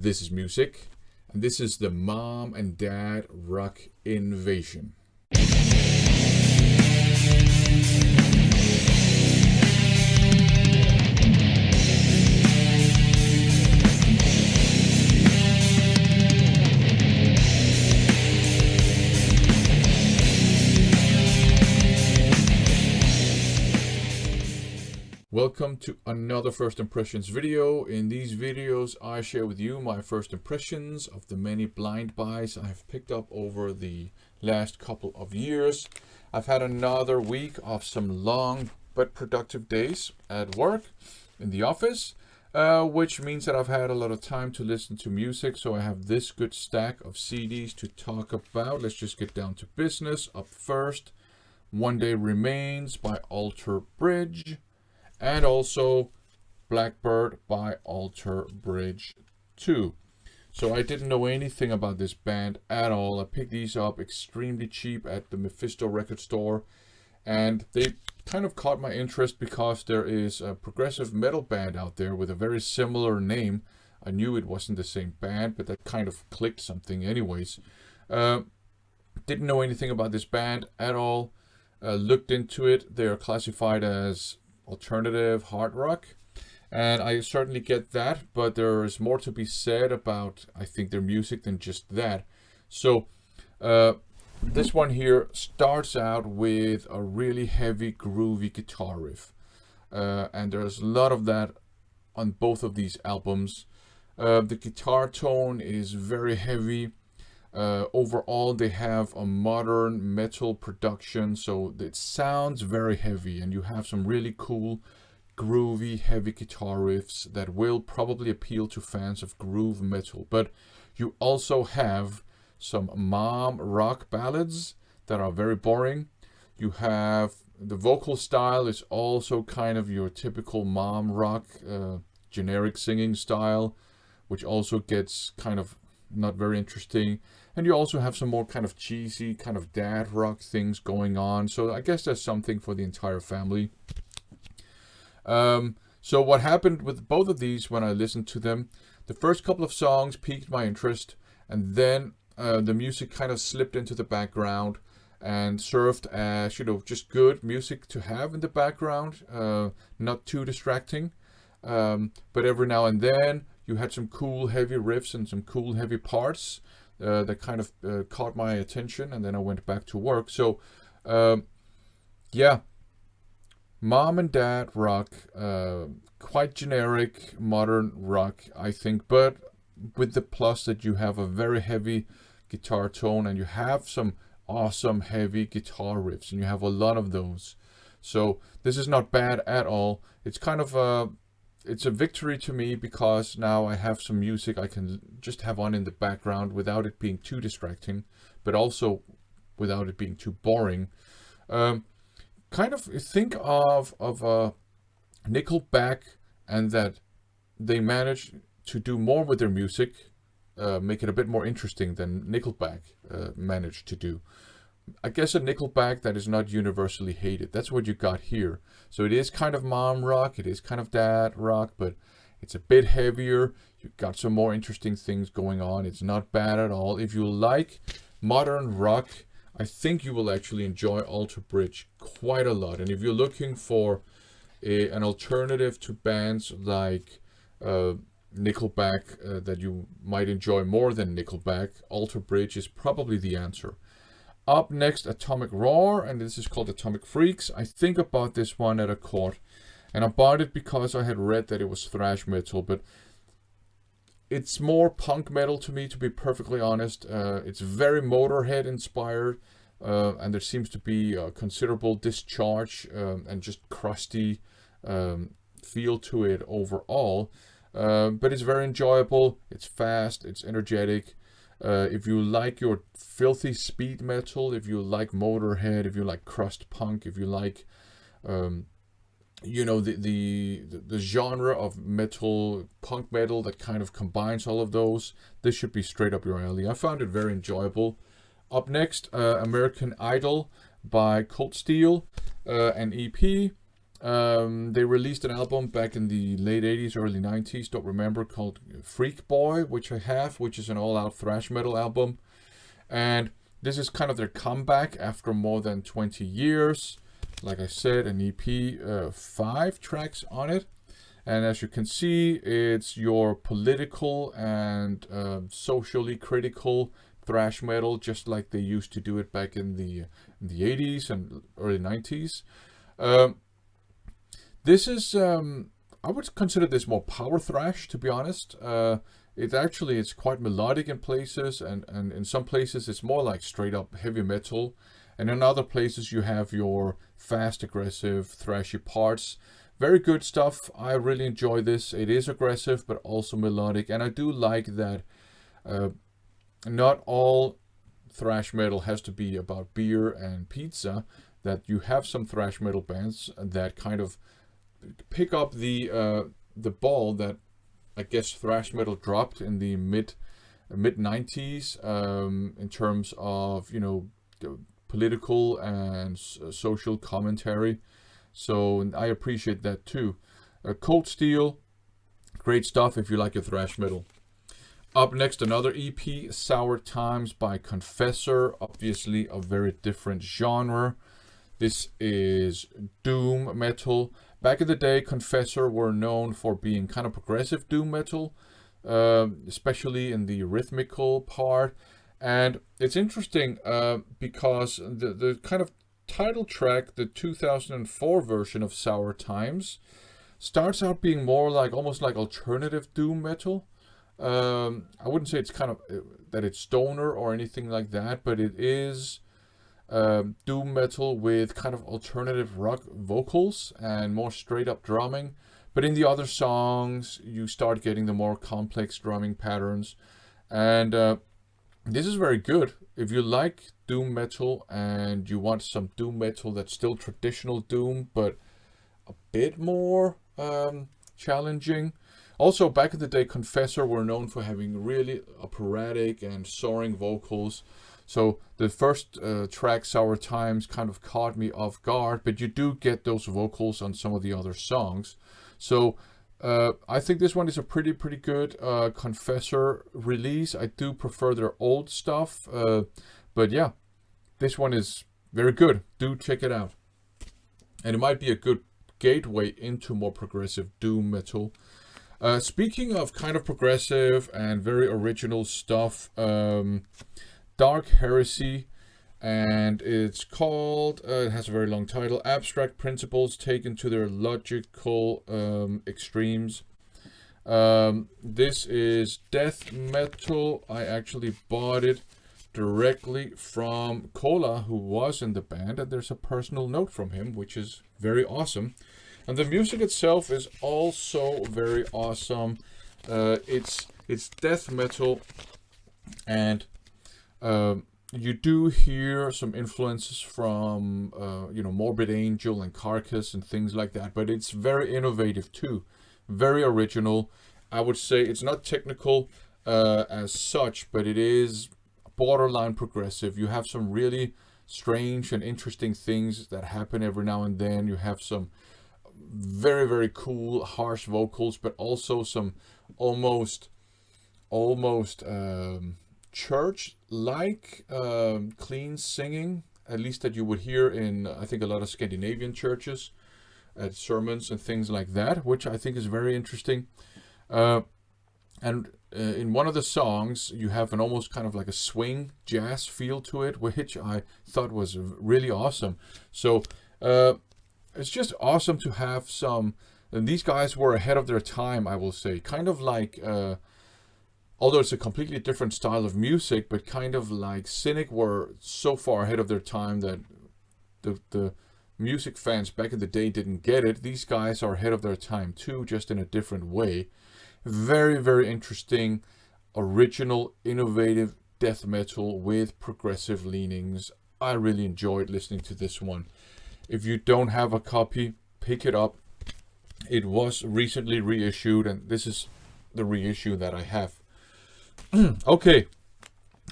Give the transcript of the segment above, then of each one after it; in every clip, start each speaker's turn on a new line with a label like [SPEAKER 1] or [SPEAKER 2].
[SPEAKER 1] This is music, and this is the Mom and Dad Rock Invasion. Welcome to another First Impressions video. In these videos, I share with you my first impressions of the many blind buys I have picked up over the last couple of years. I've had another week of some long but productive days at work, in the office, which means that I've had a lot of time to listen to music, so I have this good stack of CDs to talk about. Let's just get down to business. Up first, One Day Remains by Alter Bridge. And also Blackbird by Alter Bridge 2. So I didn't know anything about this band at all. I picked these up extremely cheap at the Mephisto record store. And they kind of caught my interest because there is a progressive metal band out there with a very similar name. I knew it wasn't the same band, but that kind of clicked something anyways. Didn't know anything about this band at all. Looked into it. They are classified as alternative hard rock, and I certainly get that, but there is more to be said about, I think, their music than just that. So this one here starts out with a really heavy groovy guitar riff, and there's a lot of that on both of these albums. The guitar tone is very heavy. Overall, they have a modern metal production, so it sounds very heavy, and you have some really cool, groovy, heavy guitar riffs that will probably appeal to fans of groove metal. But you also have some mom rock ballads that are very boring. You have the vocal style is also kind of your typical mom rock, generic singing style, which also gets kind of not very interesting. And you also have some more kind of cheesy, kind of dad rock things going on. So I guess there's something for the entire family. So what happened with both of these when I listened to them, the first couple of songs piqued my interest, and then the music kind of slipped into the background and served as, just good music to have in the background, not too distracting. But every now and then you had some cool heavy riffs and some cool heavy parts that kind of caught my attention, and then I went back to work. So yeah, mom and dad rock, quite generic modern rock, I think, but with the plus that you have a very heavy guitar tone and you have some awesome heavy guitar riffs, and you have a lot of those. So this is not bad at all. It's kind of it's a victory to me because now I have some music I can just have on in the background without it being too distracting, but also without it being too boring. Kind of think of Nickelback, and that they managed to do more with their music, make it a bit more interesting than Nickelback managed to do. I guess a Nickelback that is not universally hated. That's what you got here. So it is kind of mom rock, it is kind of dad rock, but it's a bit heavier. You've got some more interesting things going on. It's not bad at all. If you like modern rock, I think you will actually enjoy Alter Bridge quite a lot. And if you're looking for an alternative to bands like Nickelback that you might enjoy more than Nickelback, Alter Bridge is probably the answer. Up next, Atomic Roar, and this is called Atomic Freaks. I think about this one at a court, and I bought it because I had read that it was thrash metal, but it's more punk metal to me, to be perfectly honest. It's very Motorhead inspired, and there seems to be a considerable discharge and just crusty feel to it overall. But it's very enjoyable, it's fast, it's energetic. If you like your filthy speed metal, if you like Motorhead, if you like crust punk, if you like, the genre of metal, punk metal that kind of combines all of those, this should be straight up your alley. I found it very enjoyable. Up next, American Idol by Cold Steel, an EP. They released an album back in the late 80s, early 90s, don't remember, called Freak Boy, which I have, which is an all-out thrash metal album. And this is kind of their comeback after more than 20 years. Like I said, an EP, 5 tracks on it. And as you can see, it's your political and socially critical thrash metal, just like they used to do it back in the 80s and early 90s. This is, I would consider this more power thrash, to be honest. It's quite melodic in places, and in some places it's more like straight up heavy metal. And in other places you have your fast, aggressive, thrashy parts. Very good stuff. I really enjoy this. It is aggressive, but also melodic. And I do like that not all thrash metal has to be about beer and pizza. That you have some thrash metal bands that kind of pick up the ball that I guess thrash metal dropped in the mid 90s in terms of, you know, political and social commentary. So I appreciate that too. Cold Steel, great stuff if you like your thrash metal. Up next, another EP, Sour Times by Confessor. Obviously a very different genre. This is doom metal. Back in the day, Confessor were known for being kind of progressive doom metal, especially in the rhythmical part. And it's interesting because the kind of title track, the 2004 version of Sour Times, starts out being more like almost like alternative doom metal. I wouldn't say it's kind of that it's stoner or anything like that, but it is doom metal with kind of alternative rock vocals and more straight up drumming. But in the other songs you start getting the more complex drumming patterns, and this is very good if you like doom metal and you want some doom metal that's still traditional doom but a bit more challenging. Also, back in the day, Confessor were known for having really operatic and soaring vocals. So the first track, Sour Times, kind of caught me off guard, but you do get those vocals on some of the other songs. So I think this one is a pretty good Confessor release. I do prefer their old stuff, but yeah, this one is very good. Do check it out. And it might be a good gateway into more progressive doom metal. Speaking of kind of progressive and very original stuff, Dark Heresy, and it's called, it has a very long title, Abstract Principles Taken to Their Logical Extremes. This is death metal. I actually bought it directly from Kola, who was in the band, and there's a personal note from him, which is very awesome. And the music itself is also very awesome. It's death metal, and you do hear some influences from Morbid Angel and Carcass and things like that, but it's very innovative too, very original. I would say it's not technical as such, but it is borderline progressive. You have some really strange and interesting things that happen every now and then. You have some very cool harsh vocals, but also some almost church-like clean singing, at least that you would hear in, I think, a lot of Scandinavian churches at sermons and things like that, which I think is very interesting. And in one of the songs you have an almost kind of like a swing jazz feel to it, which I thought was really awesome. So it's just awesome to have some, and these guys were ahead of their time, I will say, kind of like although it's a completely different style of music, but kind of like Cynic were so far ahead of their time that the music fans back in the day didn't get it. These guys are ahead of their time too, just in a different way. Very interesting, original, innovative death metal with progressive leanings. I really enjoyed listening to this one. If you don't have a copy, pick it up. It was recently reissued, and this is the reissue that I have. Okay,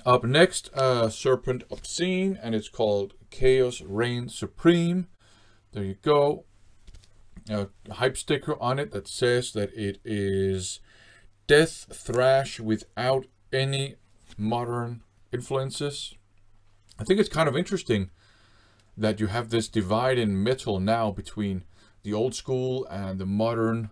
[SPEAKER 1] up next, Serpent Obscene, and it's called Chaos Reigns Supreme. There you go. hype sticker on it that says that it is death thrash without any modern influences. I think it's kind of interesting that you have this divide in metal now between the old school and the modern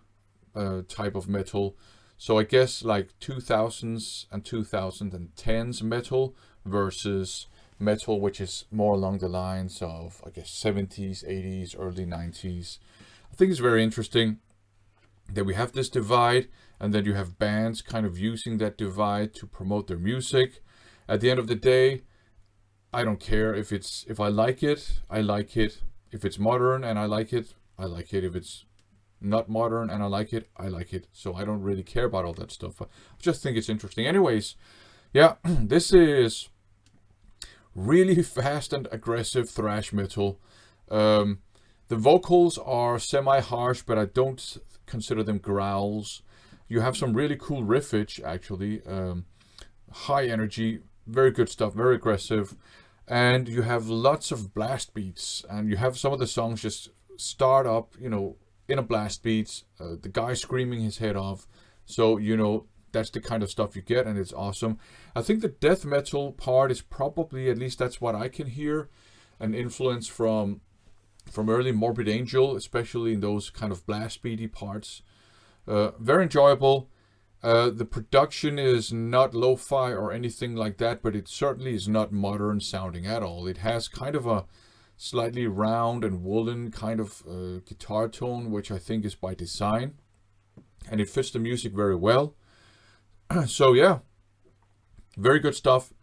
[SPEAKER 1] type of metal. So I guess like 2000s and 2010s metal versus metal which is more along the lines of, I guess, 70s, 80s, early 90s. I think it's very interesting that we have this divide, and then you have bands kind of using that divide to promote their music. At the end of the day, I don't care if I like it, I like it. If it's modern and I like it, I like it. If it's not modern and I like it, I like it. So I don't really care about all that stuff. I just think it's interesting. Anyways, yeah, this is really fast and aggressive thrash metal. The vocals are semi-harsh, but I don't consider them growls. You have some really cool riffage, actually. High energy, very good stuff, very aggressive. And you have lots of blast beats. And you have some of the songs just start up, you know, in a blast beats. The guy screaming his head off. So, you know, that's the kind of stuff you get, and it's awesome. I think the death metal part is probably, at least that's what I can hear, an influence from early Morbid Angel, especially in those kind of blast beaty parts. Very enjoyable. The production is not lo-fi or anything like that, but it certainly is not modern sounding at all. It has kind of a slightly round and woolen kind of guitar tone, which I think is by design, and it fits the music very well. So yeah, very good stuff.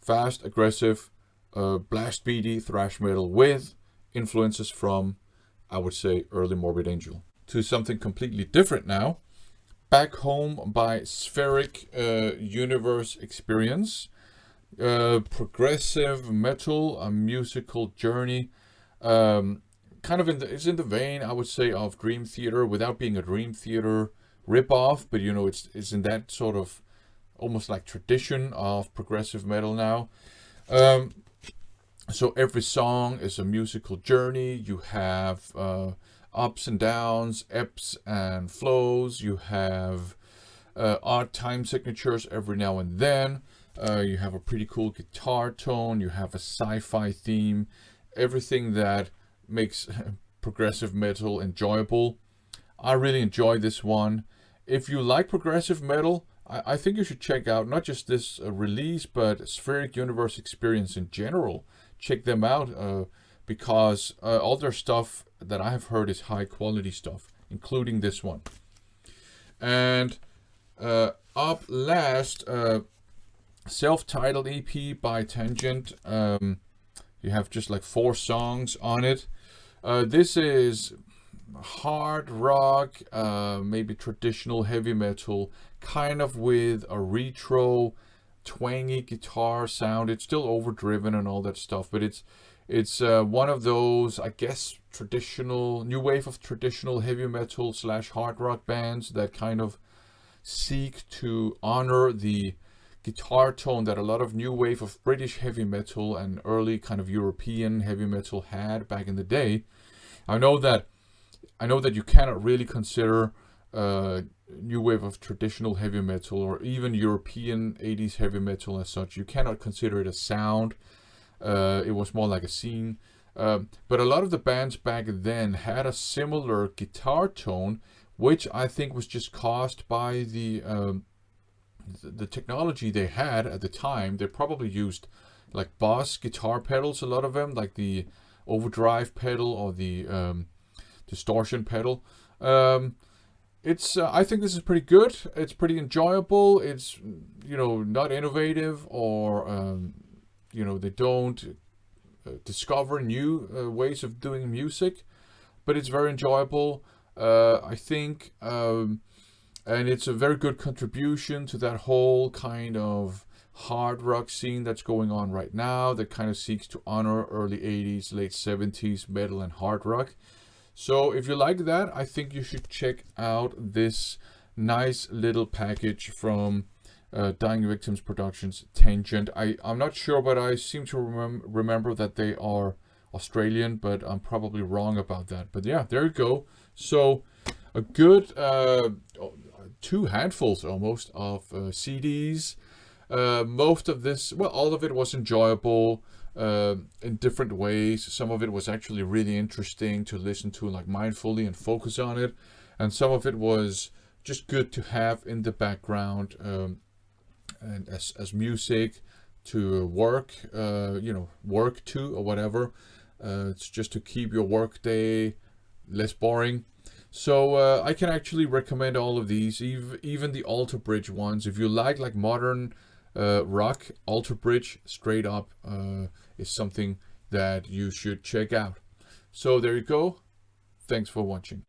[SPEAKER 1] Fast, aggressive, blast beaty thrash metal with influences from, I would say, early Morbid Angel. To something completely different now. Back Home by Spheric Universe Experience. Progressive metal, a musical journey. Kind of it's in the vein, I would say, of Dream Theater, without being a Dream Theater rip-off, but you know, it's in that sort of almost like tradition of progressive metal now. So every song is a musical journey. You have ups and downs, ebbs and flows. You have odd time signatures every now and then. You have a pretty cool guitar tone. You have a sci-fi theme. Everything that makes progressive metal enjoyable. I really enjoy this one. If you like progressive metal, I think you should check out not just this release, but Spheric Universe Experience in general. Check them out because all their stuff that I have heard is high quality stuff, including this one. And up last, self-titled EP by Tangent. You have just like 4 songs on it. This is hard rock, maybe traditional heavy metal, kind of with a retro twangy guitar sound. It's still overdriven and all that stuff, but it's one of those, I guess, traditional new wave of traditional heavy metal / hard rock bands that kind of seek to honor the guitar tone that a lot of new wave of British heavy metal and early kind of European heavy metal had back in the day. I know that you cannot really consider new wave of traditional heavy metal or even European 80s heavy metal as such. You cannot consider it a sound. It was more like a scene. But a lot of the bands back then had a similar guitar tone, which I think was just caused by the technology they had at the time. They probably used like Boss guitar pedals, a lot of them, like the overdrive pedal or the distortion pedal. I think this is pretty good. It's pretty enjoyable. It's, you know, not innovative or they don't discover new ways of doing music, but it's very enjoyable. I think, and it's a very good contribution to that whole kind of hard rock scene that's going on right now, that kind of seeks to honor early 80s, late 70s metal and hard rock. So if you like that, I think you should check out this nice little package from Dying Victims Productions, Tangent. I'm not sure, but I seem to remember that they are Australian, but I'm probably wrong about that. But yeah, there you go. So a good 2 handfuls almost of CDs. Most of this, well, all of it was enjoyable in different ways. Some of it was actually really interesting to listen to, like mindfully and focus on it, and some of it was just good to have in the background and as music to work, work to or whatever. It's just to keep your work day less boring. So I can actually recommend all of these, even the Alter Bridge ones. If you like modern rock, Alter Bridge straight up is something that you should check out. So there you go. Thanks for watching.